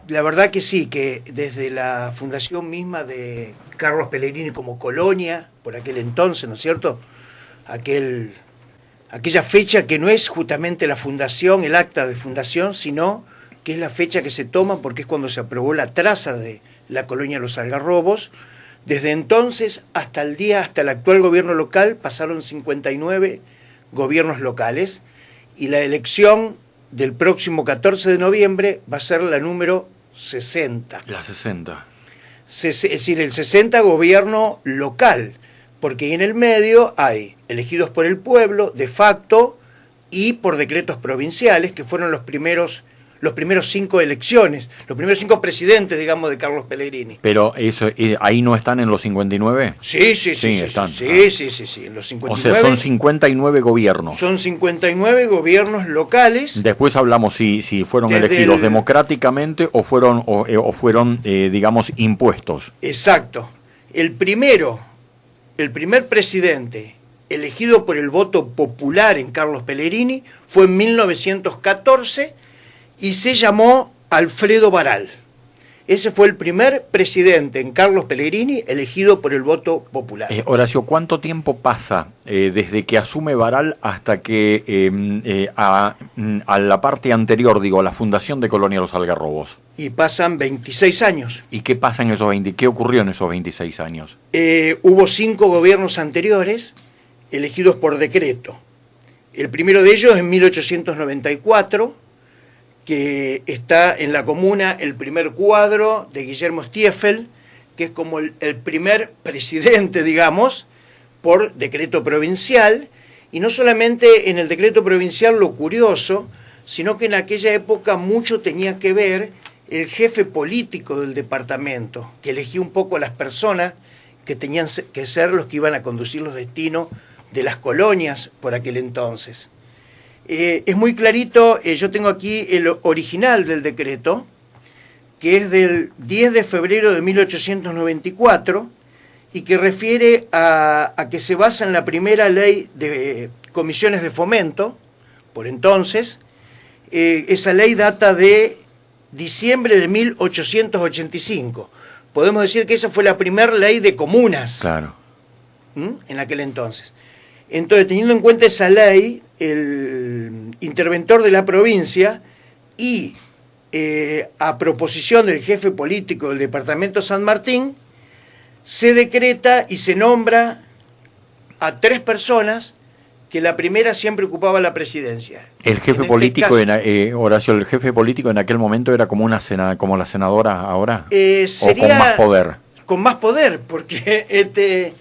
La verdad que sí, que desde la fundación misma de Carlos Pellegrini como colonia, por aquel entonces, ¿no es cierto? Aquella fecha que no es justamente la fundación, el acta de fundación, sino que es la fecha que se toma porque es cuando se aprobó la traza de la colonia Los Algarrobos. Desde entonces hasta el actual gobierno local, pasaron 59 gobiernos locales y la elección del próximo 14 de noviembre va a ser la número 60. La 60. Es decir, el 60 gobierno local, porque en el medio hay elegidos por el pueblo, de facto, y por decretos provinciales, que fueron los primeros 5 elecciones, los primeros 5 presidentes, digamos, de Carlos Pellegrini. Pero eso, ¿ahí no están en los 59? Sí, están. Sí, en los 59. O sea, son 59 gobiernos. Son 59 gobiernos locales. Después hablamos si fueron elegidos democráticamente o fueron digamos, impuestos. Exacto. El primer presidente elegido por el voto popular en Carlos Pellegrini fue en 1914 y se llamó Alfredo Baral. Ese fue el primer presidente en Carlos Pellegrini elegido por el voto popular. Horacio, ¿cuánto tiempo pasa desde que asume Baral hasta que a la parte anterior, digo, a la fundación de Colonia Los Algarrobos? Y pasan 26 años. ¿Y qué pasa en esos qué ocurrió en esos 26 años? Hubo 5 gobiernos anteriores elegidos por decreto. El primero de ellos en 1894, que está en la comuna el primer cuadro de Guillermo Stiefel, que es como el primer presidente, digamos, por decreto provincial, y no solamente en el decreto provincial lo curioso, sino que en aquella época mucho tenía que ver el jefe político del departamento, que elegía un poco a las personas que tenían que ser los que iban a conducir los destinos de las colonias por aquel entonces. Es muy clarito, yo tengo aquí el original del decreto, que es del 10 de febrero de 1894 y que refiere a que se basa en la primera ley de comisiones de fomento, por entonces. Esa ley data de diciembre de 1885. Podemos decir que esa fue la primera ley de comunas. Claro. En aquel entonces. Entonces, teniendo en cuenta esa ley, el interventor de la provincia y a proposición del jefe político del departamento San Martín, se decreta y se nombra a 3 personas, que la primera siempre ocupaba la presidencia. El jefe político, Horacio, el jefe político en aquel momento era como como la senadora ahora, sería, o con más poder. Con más poder, porque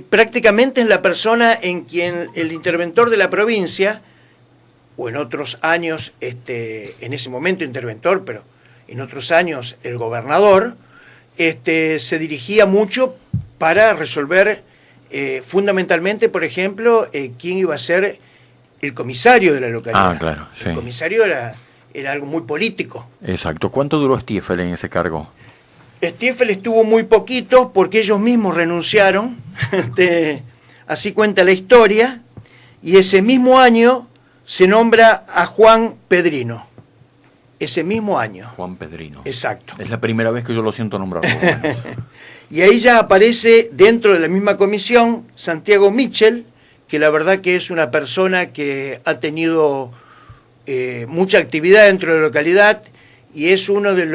prácticamente es la persona en quien el interventor de la provincia, o en otros años, en ese momento interventor, pero en otros años el gobernador, se dirigía mucho para resolver fundamentalmente, por ejemplo, quién iba a ser el comisario de la localidad. Ah, claro, sí. El comisario era algo muy político. Exacto. ¿Cuánto duró Stiefel en ese cargo? Stiefel estuvo muy poquito porque ellos mismos renunciaron, así cuenta la historia, y ese mismo año se nombra a Juan Pedrino. Ese mismo año. Juan Pedrino. Exacto. Es la primera vez que yo lo siento nombrar. Y ahí ya aparece dentro de la misma comisión Santiago Michel, que la verdad que es una persona que ha tenido mucha actividad dentro de la localidad y es uno de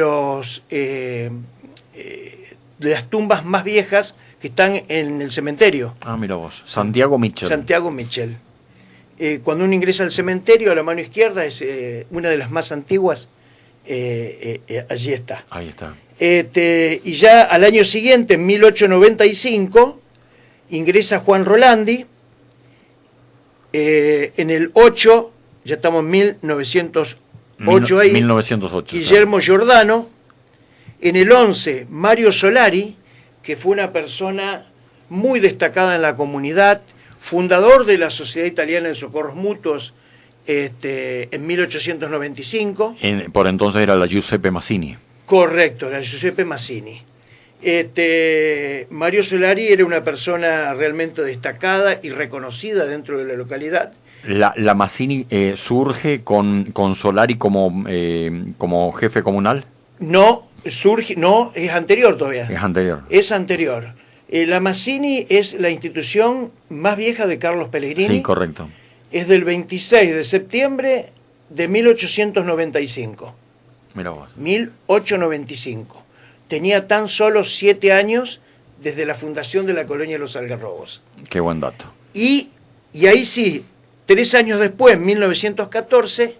de las tumbas más viejas que están en el cementerio. Ah, mira vos. Santiago Michel. Santiago Michel. Cuando uno ingresa al cementerio, a la mano izquierda es una de las más antiguas. Allí está. Ahí está. Y ya al año siguiente, en 1895, ingresa Juan Rolandi. En el 8, ya estamos en 1908 ahí. 1908. Guillermo Giordano. En el 11, Mario Solari, que fue una persona muy destacada en la comunidad, fundador de la Sociedad Italiana de Socorros Mutuos en 1895. Por entonces era la Giuseppe Mazzini. Correcto, la Giuseppe Mazzini. Mario Solari era una persona realmente destacada y reconocida dentro de la localidad ¿La Mazzini surge con Solari como jefe comunal? No, no, es anterior todavía. Es anterior. Es anterior. La Mazzini es la institución más vieja de Carlos Pellegrini. Sí, correcto. Es del 26 de septiembre de 1895. Mira vos. 1895. Tenía tan solo 7 años desde la fundación de la colonia de los Algarrobos. Qué buen dato. Y ahí sí, 3 años después, en 1914,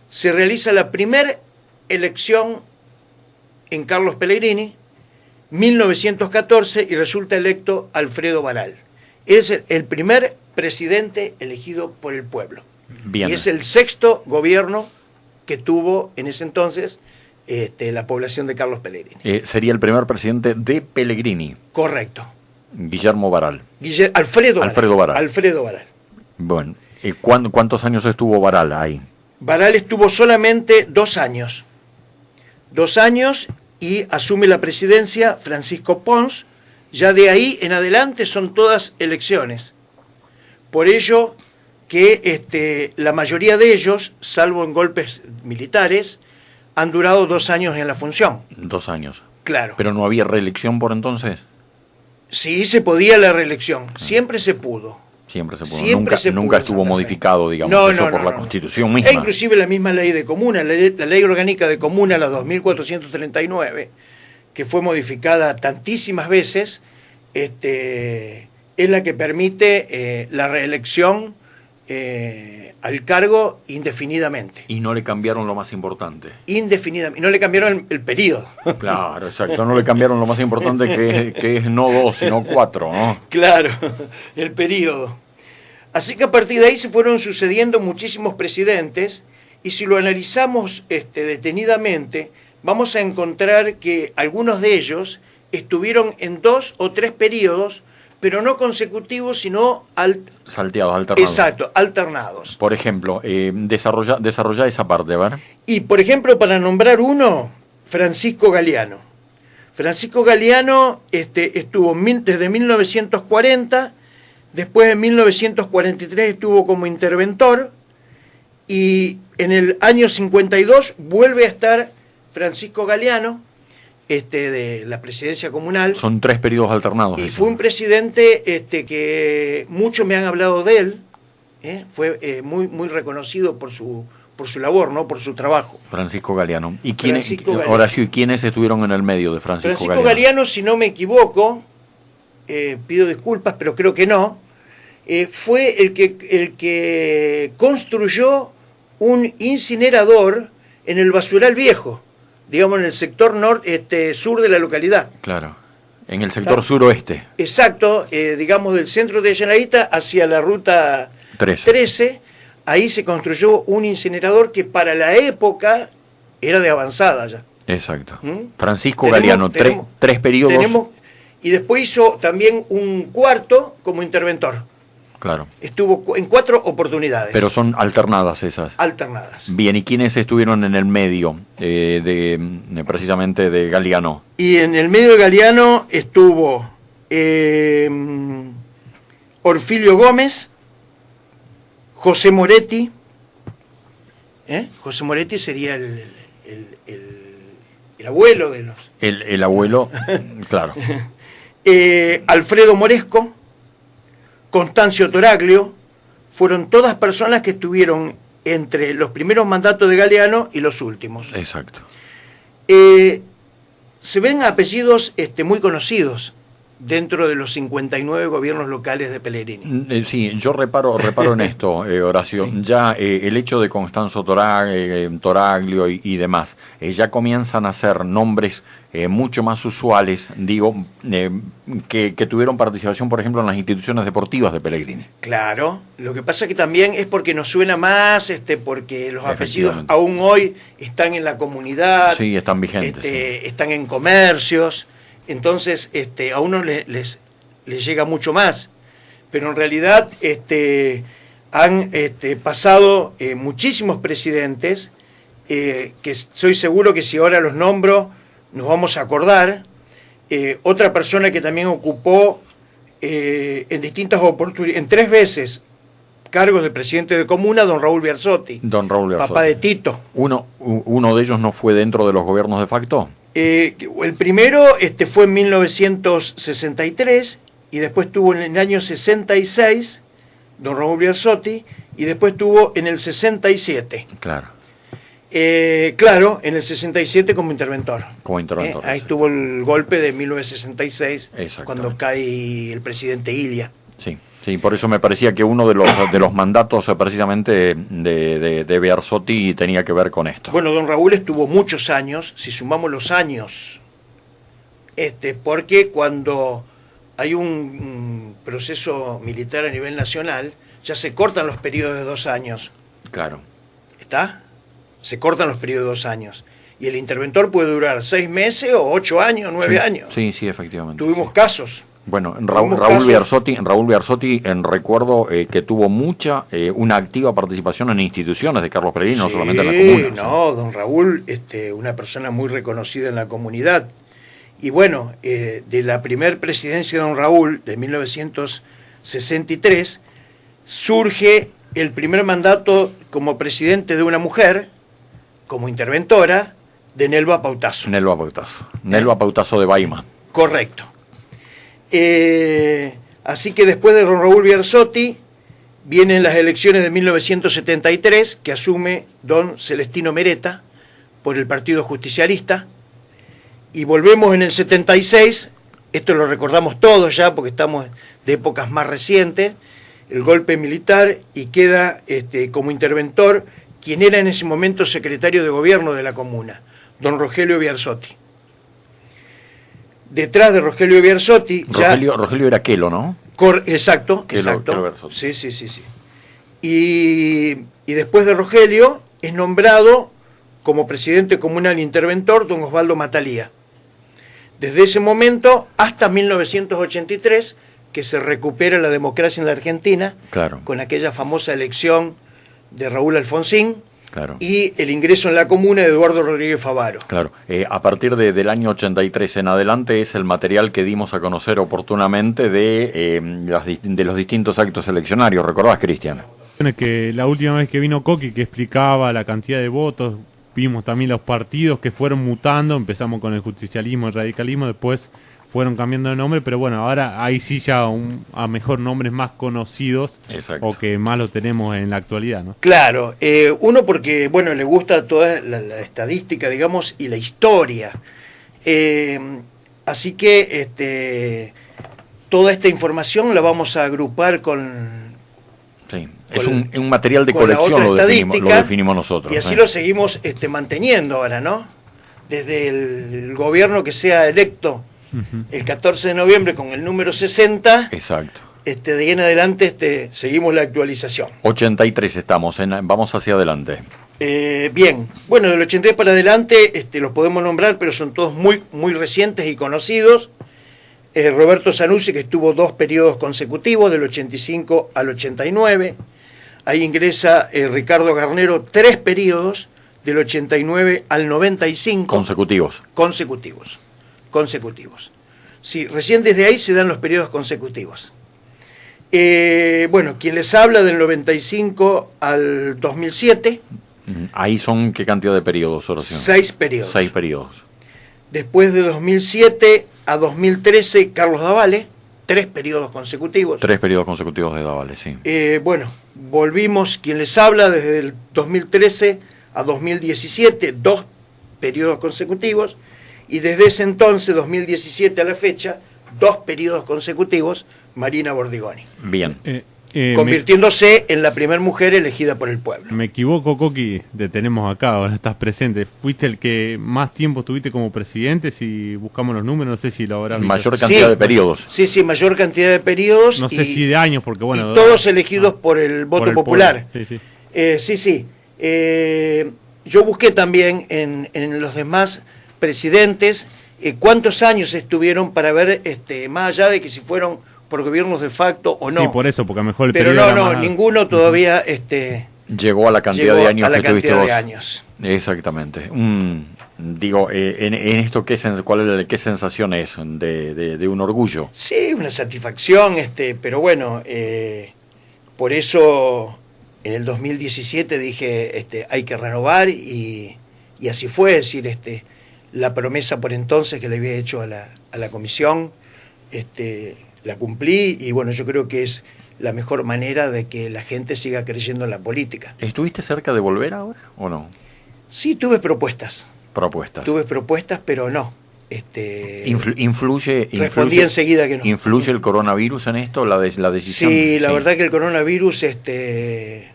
se realiza la primera elección en Carlos Pellegrini, 1914, y resulta electo Alfredo Baral. Es el primer presidente elegido por el pueblo. Bien. Y es el 6º gobierno que tuvo en ese entonces la población de Carlos Pellegrini. Sería el primer presidente de Pellegrini. Correcto. Guillermo Baral. Alfredo Baral. Alfredo Baral. Bueno, ¿cuántos años estuvo Baral ahí? Baral estuvo solamente 2 años. 2 años y asume la presidencia Francisco Pons. Ya de ahí en adelante son todas elecciones. Por ello que la mayoría de ellos, salvo en golpes militares, han durado 2 años en la función. 2 años. Claro. ¿Pero no había reelección por entonces? Sí, se podía la reelección. Siempre se pudo. Siempre se pudo. Siempre Nunca estuvo modificado, digamos, por la Constitución misma. E inclusive la misma ley de comuna, la ley orgánica de comuna, la 2439, que fue modificada tantísimas veces, es la que permite la reelección al cargo indefinidamente. Y no le cambiaron lo más importante. Indefinidamente. Y no le cambiaron el periodo. Claro, exacto. No le cambiaron lo más importante que es no 2, sino 4, ¿no? Claro, el periodo. Así que a partir de ahí se fueron sucediendo muchísimos presidentes, y si lo analizamos detenidamente, vamos a encontrar que algunos de ellos estuvieron en 2 o 3 periodos, pero no consecutivos, sino salteados, alternados. Exacto, alternados. Por ejemplo, desarrolla esa parte, ¿verdad? Y, por ejemplo, para nombrar uno, Francisco Galeano. Francisco Galeano estuvo desde 1940, después en 1943 estuvo como interventor, y en el año 52 vuelve a estar Francisco Galeano, de la presidencia comunal. Son 3 periodos alternados. Y fue un presidente que muchos me han hablado de él, fue muy reconocido por su labor, ¿no? Por su trabajo. Francisco Galeano. ¿Y Horacio, ¿y quiénes estuvieron en el medio de Francisco Galeano? Galeano, si no me equivoco, pido disculpas, pero creo que no, fue el que construyó un incinerador en el basural viejo, digamos en el sector sur de la localidad. Claro, en el sector suroeste. Exacto, digamos del centro de Llanarita hacia la ruta 13, ahí se construyó un incinerador que para la época era de avanzada ya. Exacto. Francisco Galeano, 3 periodos. Y después hizo también un 4 como interventor. Claro. Estuvo en 4 oportunidades. Pero son alternadas esas. Alternadas. Bien, ¿y quiénes estuvieron en el medio precisamente de Galeano? Y en el medio de Galeano estuvo Orfilio Gómez, José Moretti. José Moretti sería el abuelo de los... El abuelo, claro. Alfredo Moresco, Constancio Toraglio, fueron todas personas que estuvieron entre los primeros mandatos de Galeano y los últimos. Exacto. Se ven apellidos muy conocidos dentro de los 59 gobiernos locales de Pellegrini. Sí, yo reparo en esto, Horacio. Sí. Ya el hecho de Constanzo Toraglio y demás, ya comienzan a ser nombres mucho más usuales, digo, que tuvieron participación, por ejemplo, en las instituciones deportivas de Pellegrini. Claro, lo que pasa que también es porque nos suena más, porque los apellidos aún hoy están en la comunidad. Sí, están vigentes. Sí. Están en comercios, entonces a uno les llega mucho más. Pero en realidad han pasado muchísimos presidentes, que soy seguro que si ahora los nombro nos vamos a acordar. Otra persona que también ocupó en distintas oportunidades, en 3 veces cargos de presidente de comuna, don Raúl Biarzotti. Don Raúl Biarzotti. Papá de Tito. ¿Uno de ellos no fue dentro de los gobiernos de facto? El primero fue en 1963 y después tuvo en el año 66 don Raúl Biarzotti y después tuvo en el 67. Claro. Claro, en el 67 como interventor. Como interventor. Ahí tuvo el golpe de 1966 cuando cae el presidente Ilia. Sí. Sí, por eso me parecía que uno de los mandatos precisamente de Biarzotti tenía que ver con esto. Bueno, don Raúl estuvo muchos años, si sumamos los años, porque cuando hay un proceso militar a nivel nacional, ya se cortan los periodos de 2 años. Claro. ¿Está? Se cortan los periodos de 2 años. Y el interventor puede durar 6 meses o 8 años, 9 años. Sí, efectivamente. Tuvimos casos. Bueno, Raúl Biarzotti, recuerdo que tuvo una activa participación en instituciones de Carlos Pellegrini, no solamente en la comuna. No, don Raúl, una persona muy reconocida en la comunidad. Y bueno, de la primer presidencia de don Raúl, de 1963, surge el primer mandato como presidente de una mujer, como interventora, de Nelva Pautazo. Nelva Pautazo de Baima. Correcto. Así que después de don Raúl Biarzotti vienen las elecciones de 1973 que asume don Celestino Mereta por el Partido Justicialista y volvemos en el 76, esto lo recordamos todos ya porque estamos de épocas más recientes, el golpe militar y queda como interventor quien era en ese momento secretario de gobierno de la comuna, don Rogelio Biarzotti. Detrás de Rogelio Biarzotti... Rogelio era Quelo, ¿no? Exacto. Quelo Sí. Y después de Rogelio es nombrado como presidente comunal interventor don Osvaldo Matalía. Desde ese momento hasta 1983, que se recupera la democracia en la Argentina, claro, con aquella famosa elección de Raúl Alfonsín, claro, y el ingreso en la comuna de Eduardo Rodríguez Favaro. Claro, a partir del año 83 en adelante es el material que dimos a conocer oportunamente de los distintos actos eleccionarios. ¿Recordás, Cristian? Que la última vez que vino Coqui, que explicaba la cantidad de votos, vimos también los partidos que fueron mutando, empezamos con el justicialismo, el radicalismo, después fueron cambiando de nombre, pero bueno, ahora ahí sí ya a mejor nombres más conocidos. Exacto. O que más lo tenemos en la actualidad, ¿no? Claro, uno porque, bueno, le gusta toda la estadística, digamos, y la historia. Así que toda esta información la vamos a agrupar con... Sí, es un material de colección, lo definimos nosotros. Y así lo seguimos manteniendo ahora, ¿no? Desde el gobierno que sea electo el 14 de noviembre con el número 60. Exacto. De ahí en adelante seguimos la actualización. 83 estamos, vamos hacia adelante. Bien, bueno, del 83 para adelante los podemos nombrar, pero son todos muy, muy recientes y conocidos. Roberto Zanussi, que estuvo 2 periodos consecutivos, del 85 al 89. Ahí ingresa Ricardo Garnero, 3 periodos, del 89 al 95. Consecutivos. Sí, recién desde ahí se dan los periodos consecutivos. Bueno, quien les habla del 95 al 2007. Ahí son, ¿qué cantidad de periodos, oración? 6 periodos. 6 periodos. Después de 2007 a 2013, Carlos Davale, 3 periodos consecutivos. 3 periodos consecutivos de Davale, sí. Bueno, volvimos, quien les habla, desde el 2013 a 2017, 2 periodos consecutivos. Y desde ese entonces, 2017 a la fecha, 2 periodos consecutivos, Marina Bordigoni. Bien. Convirtiéndose en la primera mujer elegida por el pueblo. Me equivoco, Coqui, te tenemos acá, ahora estás presente. ¿Fuiste el que más tiempo estuviste como presidente? Si buscamos los números, no sé si lo habrás visto. Mayor cantidad de periodos. Sí, mayor cantidad de periodos. No sé si de años, porque bueno... Y todos elegidos por el voto popular. Sí. Yo busqué también en los demás presidentes cuántos años estuvieron para ver, más allá de que si fueron por gobiernos de facto o no. Sí, por eso, porque a lo mejor el pero periodo ninguno todavía llegó a la cantidad de años que tuviste vos. Años. Exactamente. Digo, en esto, ¿qué sensación es? ¿De un orgullo? Sí, una satisfacción, pero bueno, Por eso en el 2017 dije, hay que renovar y así fue, es decir, la promesa por entonces que le había hecho a la comisión, la cumplí y bueno, yo creo que es la mejor manera de que la gente siga creyendo en la política. ¿Estuviste cerca de volver ahora o no? Sí, tuve propuestas. Tuve propuestas, pero no. Respondí enseguida que no. ¿Influye el coronavirus en esto, la decisión? Sí, la verdad que el coronavirus, de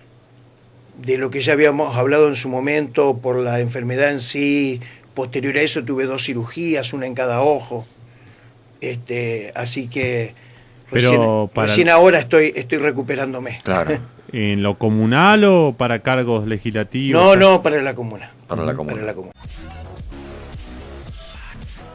lo que ya habíamos hablado en su momento, por la enfermedad en sí, posterior a eso tuve 2 cirugías, una en cada ojo. Así que recién ahora estoy recuperándome. Claro. ¿En lo comunal o para cargos legislativos? No, para la comuna. Para la comuna. Para la comuna.